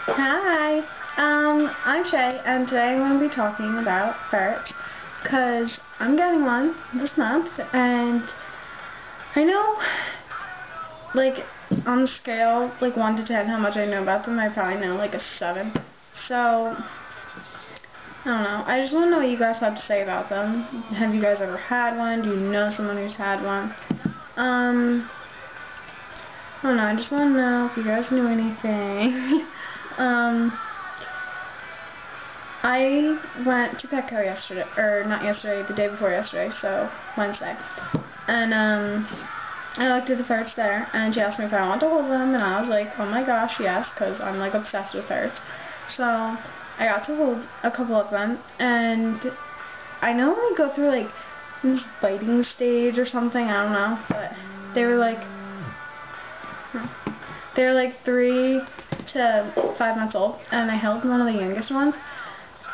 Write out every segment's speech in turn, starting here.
Hi, I'm Shay, and today I'm going to be talking about ferrets, because I'm getting one this month, and I know, like, on the scale, like, 1 to 10, how much I know about them, I probably know, like, a 7, so, I don't know, I just want to know what you guys have to say about them. Have you guys ever had one? Do you know someone who's had one? I don't know, I just want to know if you guys knew anything. I went to Petco yesterday, or not yesterday, the day before yesterday, so Wednesday. And I looked at the ferrets there, and she asked me if I wanted to hold them, and I was like, oh my gosh, yes, because I'm like obsessed with ferrets. So I got to hold a couple of them, and I know they go through like this biting stage or something, I don't know, but they were like 3 to 5 months old, and I held one of the youngest ones.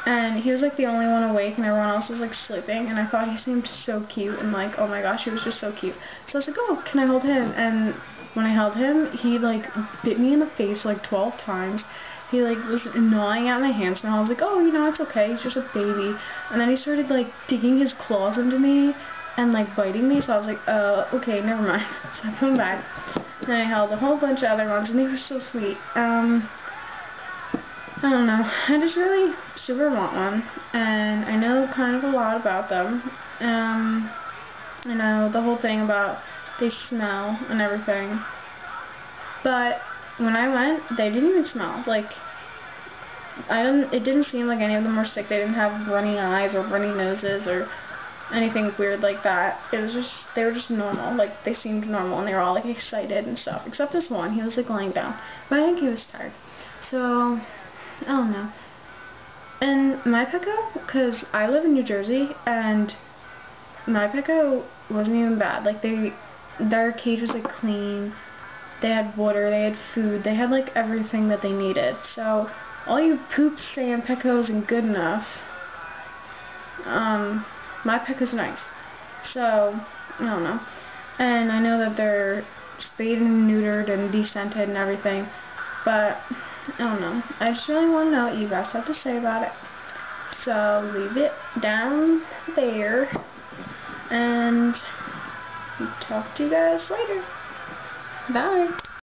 And he was like the only one awake and everyone else was like sleeping, and I thought he seemed so cute and like, oh my gosh, he was just so cute. So I was like, oh, can I hold him? And when I held him, he like bit me in the face like 12 times. He like was gnawing at my hands, and I was like, oh, you know, it's okay, he's just a baby. And then he started like digging his claws into me and like biting me, so I was like, okay, never mind. So I put him back. Then I held a whole bunch of other ones, and they were so sweet. I don't know, I just really super want one, and I know kind of a lot about them. I know the whole thing about they smell and everything, but when I went, they didn't even smell. Like, it didn't seem like any of them were sick. They didn't have runny eyes or runny noses or anything weird like that. It was just, they were just normal. Like, they seemed normal, and they were all like excited and stuff, except this one. He was like laying down, but I think he was tired. So I don't know. And my Petco, because I live in New Jersey, and my Petco wasn't even bad. Like, their cage was like clean. They had water, they had food, they had like everything that they needed. So all you poops saying Petco isn't good enough, my Petco's nice. So I don't know. And I know that they're spayed and neutered and descented and everything, but I don't know. I just really want to know what you guys have to say about it. So leave it down there, and talk to you guys later. Bye.